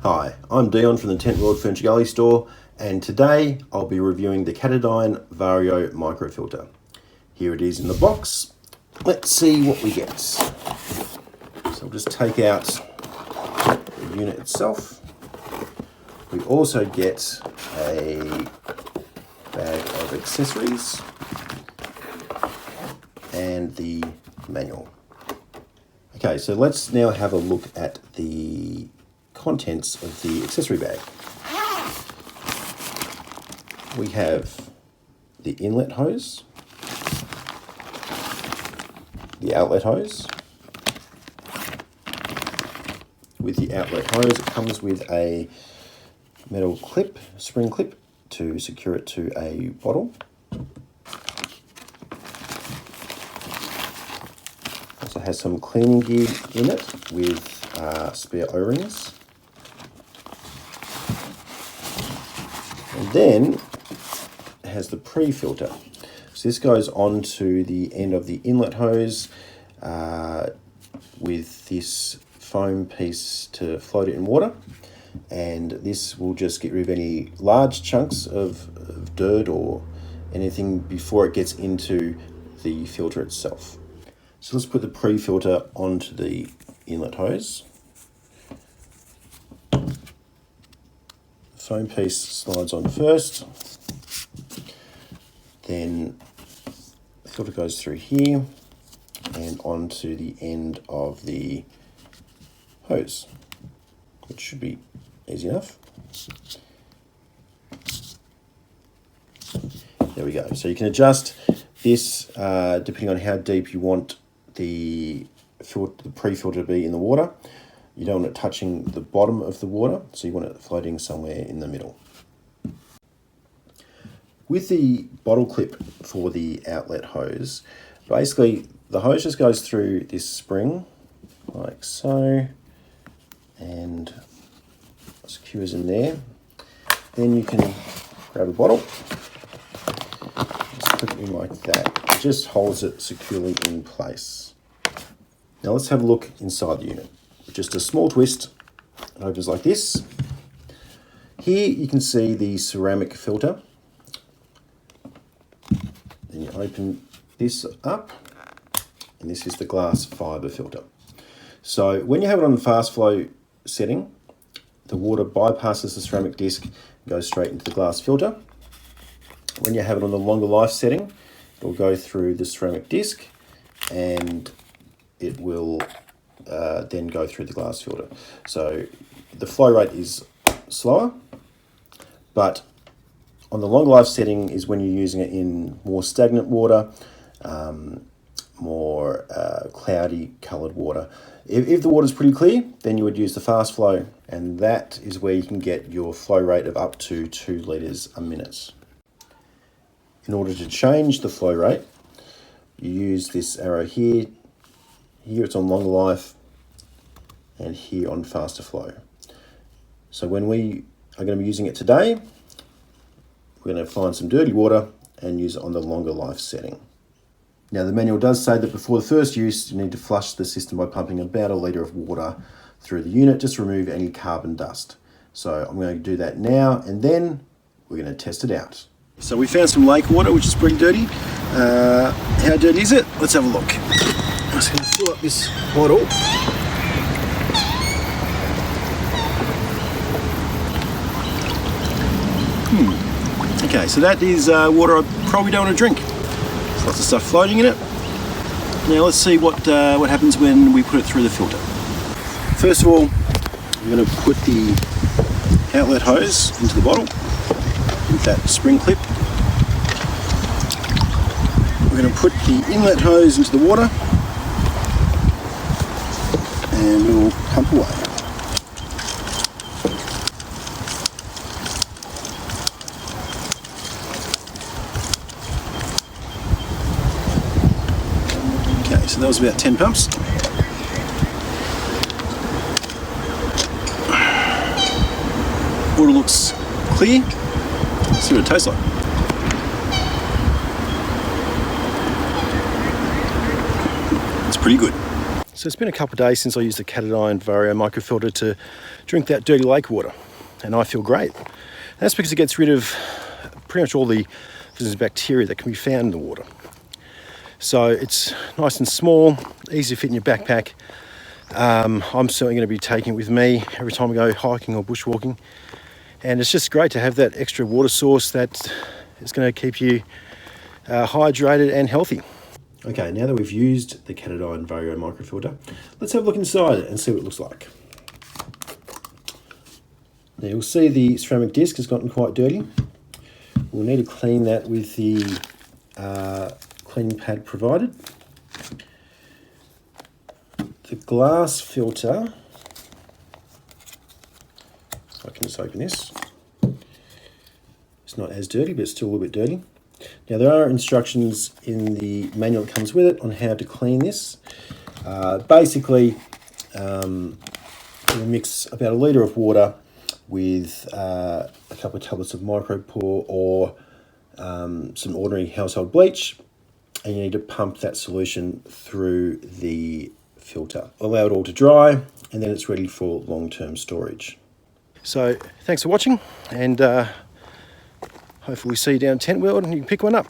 Hi, I'm Dion from the Tentworld Furniture Gallery store, and today I'll be reviewing the Katadyn Vario Micro Filter. Here it is in the box. Let's see what we get. So I'll just take out the unit itself. We also get a bag of accessories and the manual. Okay, so let's now have a look at the contents of the accessory bag. We have the inlet hose, the outlet hose. With the outlet hose, it comes with a metal clip, spring clip, to secure it to a bottle. Also has some cleaning gear in it with spare O-rings. And then it has the pre-filter. So this goes on to the end of the inlet hose with this foam piece to float it in water. And this will just get rid of any large chunks of dirt or anything before it gets into the filter itself. So let's put the pre-filter onto the inlet hose. Foam piece slides on first, then the filter goes through here and onto the end of the hose, which should be easy enough. There we go. So you can adjust this depending on how deep you want the pre-filter to be in the water. You don't want it touching the bottom of the water, so you want it floating somewhere in the middle. With the bottle clip for the outlet hose, basically the hose just goes through this spring, like so, and secures in there. Then you can grab a bottle, just put it in like that. It just holds it securely in place. Now let's have a look inside the unit. Just a small twist, it opens like this. Here you can see the ceramic filter. Then you open this up, and this is the glass fibre filter. So when you have it on the fast flow setting, the water bypasses the ceramic disc and goes straight into the glass filter. When you have it on the longer life setting, it will go through the ceramic disc and it will then go through the glass filter. So the flow rate is slower, but on the long life setting is when you're using it in more stagnant water, more cloudy coloured water. If the water's pretty clear, then you would use the fast flow, and that is where you can get your flow rate of up to 2 litres a minute. In order to change the flow rate, you use this arrow here. Here it's on longer life, and here on faster flow. So when we are going to be using it today, we're going to find some dirty water and use it on the longer life setting. Now the manual does say that before the first use, you need to flush the system by pumping about 1 litre of water through the unit, just to remove any carbon dust. So I'm going to do that now, and then we're going to test it out. So we found some lake water, which is pretty dirty. How dirty is it? Let's have a look. I'm just going to fill up this bottle. Okay, so that is water I probably don't want to drink. There's lots of stuff floating in it. Now let's see what happens when we put it through the filter. First of all, we're going to put the outlet hose into the bottle with that spring clip. We're going to put the inlet hose into the water and we'll pump away. Okay, so that was about 10 pumps. Water looks clear. Let's see what it tastes like. It's pretty good. So it's been a couple of days since I used the Katadyn Vario microfilter to drink that dirty lake water, and I feel great. And that's because it gets rid of pretty much all the bacteria that can be found in the water. So it's nice and small, easy to fit in your backpack. I'm certainly going to be taking it with me every time I go hiking or bushwalking, and it's just great to have that extra water source that is going to keep you hydrated and healthy. Okay, now that we've used the Katadyn Vario microfilter, let's have a look inside it and see what it looks like. Now you'll see the ceramic disc has gotten quite dirty. We'll need to clean that with the cleaning pad provided. The glass filter, I can just open this. It's not as dirty, but it's still a little bit dirty. Now there are instructions in the manual that comes with it on how to clean this. Basically, you'll mix about 1 litre of water with a couple of tablets of micropore or some ordinary household bleach, and you need to pump that solution through the filter. Allow it all to dry, and then it's ready for long-term storage. So thanks for watching, and hopefully we see you down Tentworld and you can pick one up.